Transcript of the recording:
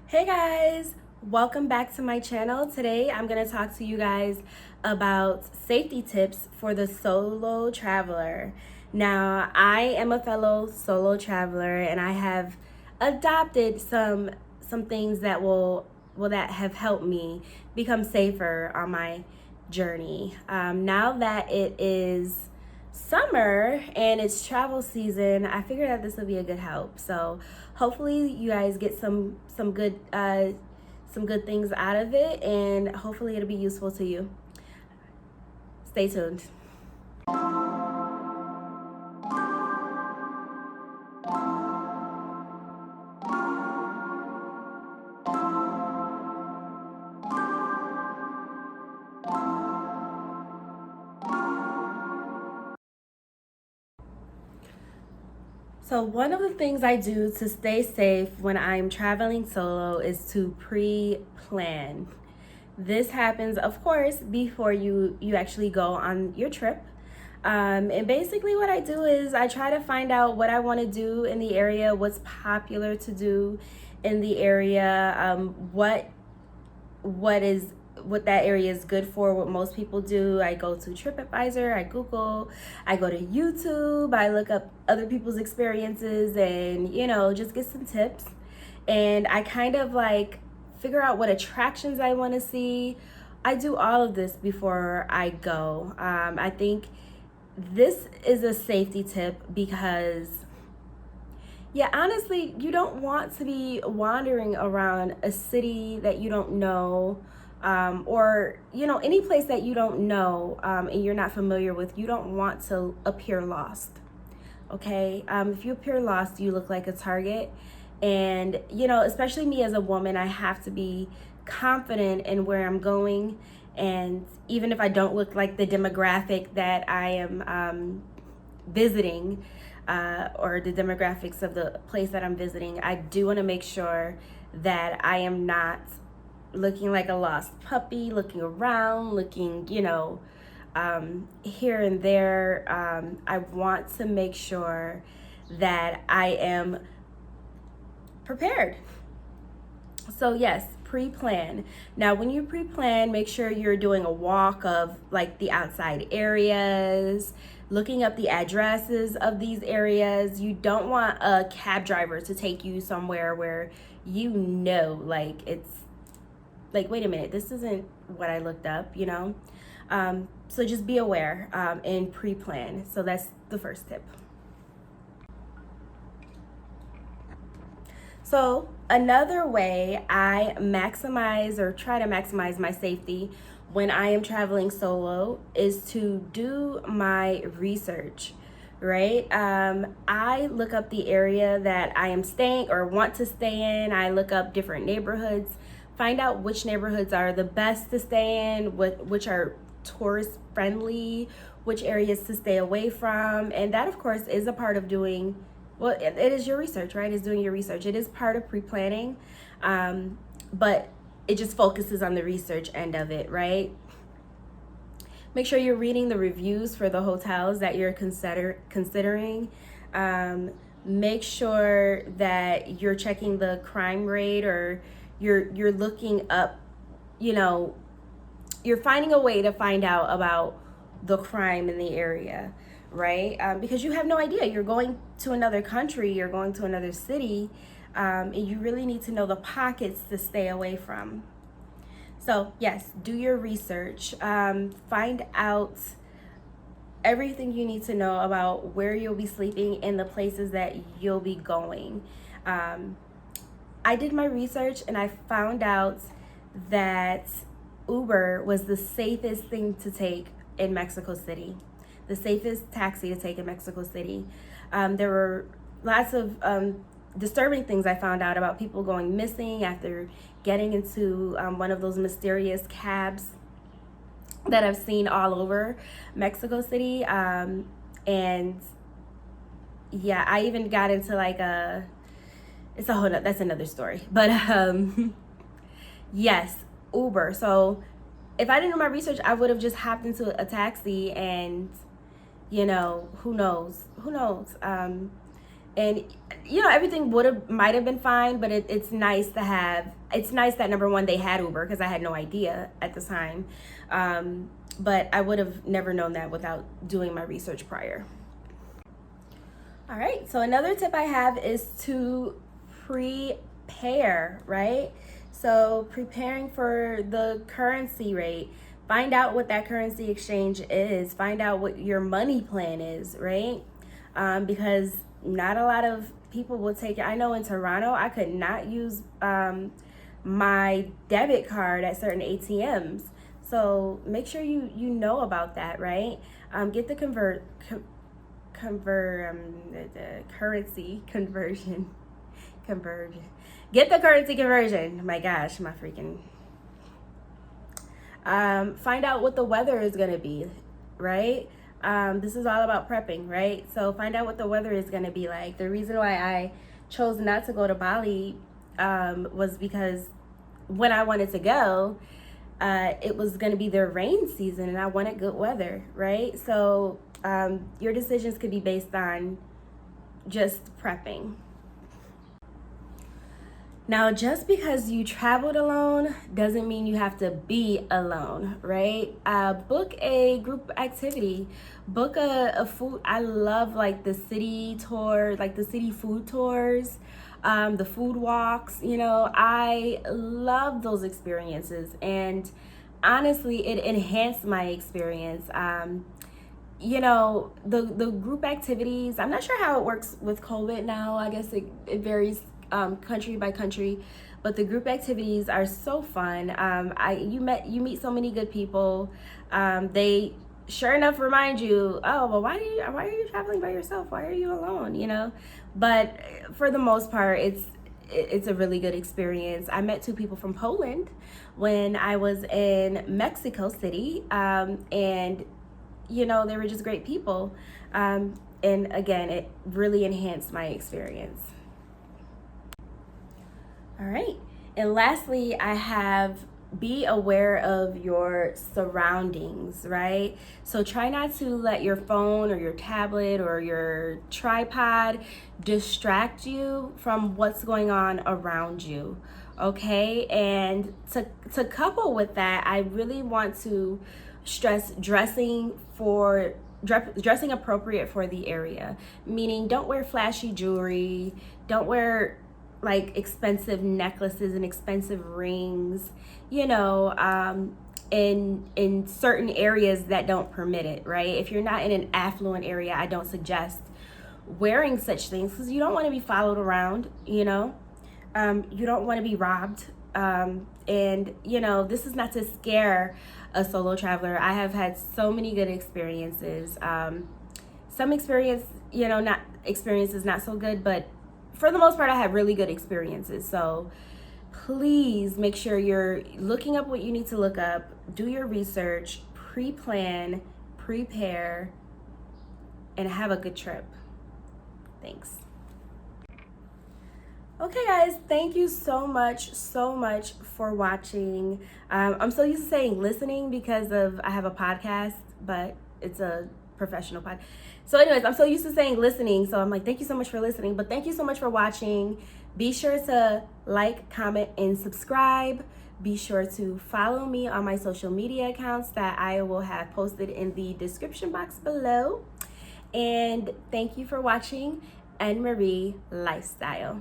Hey guys, welcome back to my channel. Today I'm going to talk to you guys about safety tips for the solo traveler. Now, I am a fellow solo traveler and I have adopted some things that that have helped me become safer on my journey. Now that it is summer and it's travel season, I figured that this would be a good help. So hopefully you guys get some good things out of it, and hopefully it'll be useful to you. Stay tuned. So one of the things I do to stay safe when I'm traveling solo is to pre-plan. This happens, of course, before you actually go on your trip. And basically what I do is I try to find out what I want to do in the area, what's popular to do in the area, what that area is good for, what most people do. I go to TripAdvisor, I Google, I go to YouTube, I look up other people's experiences and, just get some tips. And I kind of like figure out what attractions I want to see. I do all of this before I go. I think this is a safety tip because, yeah, honestly, you don't want to be wandering around a city that you don't know, or any place that you don't know, and you're not familiar with. You don't want to appear lost. Okay, if you appear lost, you look like a target. And especially me as a woman, I have to be confident in where I'm going. And even if I don't look like the demographic that I am visiting, or the demographics of the place that I'm visiting, I do want to make sure that I am not looking like a lost puppy, looking around, looking, here and there. I want to make sure that I am prepared. So yes, pre-plan. Now, when you pre-plan, make sure you're doing a walk of like the outside areas, looking up the addresses of these areas. You don't want a cab driver to take you somewhere where like it's like, wait a minute, this isn't what I looked up, So just be aware, and pre-plan. So that's the first tip. So another way I maximize or try to maximize my safety when I am traveling solo is to do my research, right? I look up the area that I am staying or want to stay in. I look up different neighborhoods, find out which neighborhoods are the best to stay in, which are tourist friendly, which areas to stay away from. And that, of course, is a part of doing, well, it is your research, right? It's doing your research. It is part of pre-planning, but it just focuses on the research end of it, right? Make sure you're reading the reviews for the hotels that you're considering. Make sure that you're checking the crime rate, or you're looking up, you're finding a way to find out about the crime in the area, right? Because you have no idea. You're going to another country, you're going to another city, and you really need to know the pockets to stay away from. So yes, do your research. Find out everything you need to know about where you'll be sleeping and the places that you'll be going. I did my research and I found out that Uber was the safest thing to take in Mexico City, the safest taxi to take in Mexico City. There were lots of disturbing things I found out about people going missing after getting into one of those mysterious cabs that I've seen all over Mexico City. And yeah, I even got into like that's another story. But yes, Uber. So if I didn't do my research, I would have just hopped into a taxi and, who knows? And everything might have been fine, but it's nice that number one, they had Uber, because I had no idea at the time. But I would have never known that without doing my research prior. All right, so another tip I have is to prepare, right? So preparing for the currency rate, find out what that currency exchange is, find out what your money plan is, right? Because not a lot of people will take it. I know in Toronto, I could not use my debit card at certain ATMs. So make sure you know about that, right? Get the the currency conversion. Get the currency conversion. My gosh, my freaking. Find out what the weather is gonna be, right? This is all about prepping, right? So find out what the weather is gonna be like. The reason why I chose not to go to Bali was because when I wanted to go, it was gonna be their rain season, and I wanted good weather, right? So your decisions could be based on just prepping. Now, just because you traveled alone doesn't mean you have to be alone, right? Book a group activity, book a food. I love like the city tour, like the city food tours, the food walks. I love those experiences, and honestly, it enhanced my experience. The group activities, I'm not sure how it works with COVID now. I guess it varies country by country, but the group activities are so fun. You meet so many good people. They sure enough remind you, oh well, why are you traveling by yourself? Why are you alone? But for the most part, it's a really good experience. I met 2 people from Poland when I was in Mexico City, and they were just great people. And again, it really enhanced my experience. All right. And lastly, I have be aware of your surroundings, right? So try not to let your phone or your tablet or your tripod distract you from what's going on around you. Okay? And to couple with that, I really want to stress dressing appropriate for the area, meaning don't wear flashy jewelry, don't wear like expensive necklaces and expensive rings, in certain areas that don't permit it, right? If you're not in an affluent area, I don't suggest wearing such things, because you don't want to be followed around, you don't want to be robbed. And this is not to scare a solo traveler. I have had so many good experiences. Some experiences not so good, but for the most part, I have really good experiences. So please make sure you're looking up what you need to look up, do your research, pre-plan, prepare, and have a good trip. Thanks. Okay, guys, thank you so much for watching. I'm so used to saying listening because I have a podcast, but it's a professional pod. So anyways, I'm so used to saying listening, so I'm like, thank you so much for listening, but thank you so much for watching. Be sure to like, comment, and subscribe. Be sure to follow me on my social media accounts that I will have posted in the description box below. And thank you for watching Anne Marie Lifestyle.